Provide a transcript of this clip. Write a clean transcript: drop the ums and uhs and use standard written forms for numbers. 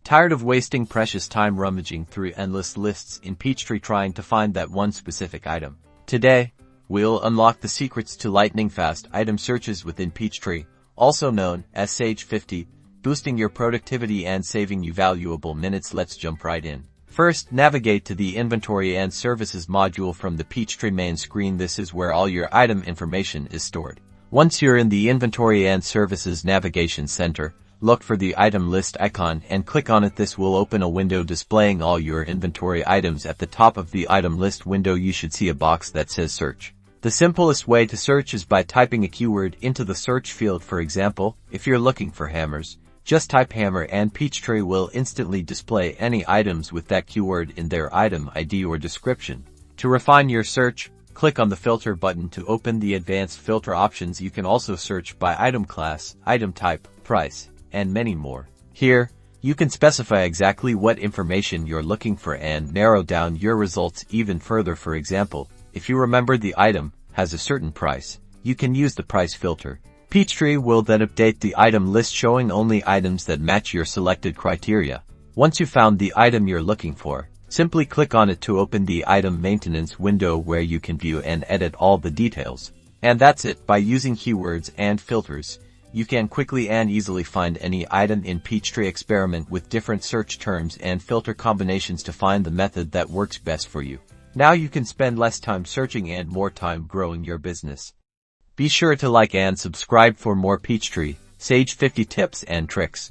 Tired of wasting precious time rummaging through endless lists in Peachtree trying to find that one specific item? Today, we'll unlock the secrets to lightning-fast item searches within Peachtree, also known as Sage 50, boosting your productivity and saving you valuable minutes. Let's jump right in. First, navigate to the Inventory and Services module from the Peachtree main screen. This is where all your item information is stored. Once you're in the Inventory and Services Navigation Center, look for the item list icon and click on it. This will open a window displaying all your inventory items. At the top of the item list window, you should see a box that says search. The simplest way to search is by typing a keyword into the search field. For example, if you're looking for hammers, just type hammer and Peachtree will instantly display any items with that keyword in their item ID or description. To refine your search, click on the filter button to open the advanced filter options. You can also search by item class, item type, price, and many more. Here, you can specify exactly what information you're looking for and narrow down your results even further. For example, if you remember the item has a certain price, you can use the price filter. Peachtree will then update the item list showing only items that match your selected criteria. Once you've found the item you're looking for, simply click on it to open the item maintenance window where you can view and edit all the details. And that's it. By using keywords and filters, you can quickly and easily find any item in Peachtree. Experiment with different search terms and filter combinations to find the method that works best for you. Now you can spend less time searching and more time growing your business. Be sure to like and subscribe for more Peachtree, Sage 50 tips and tricks.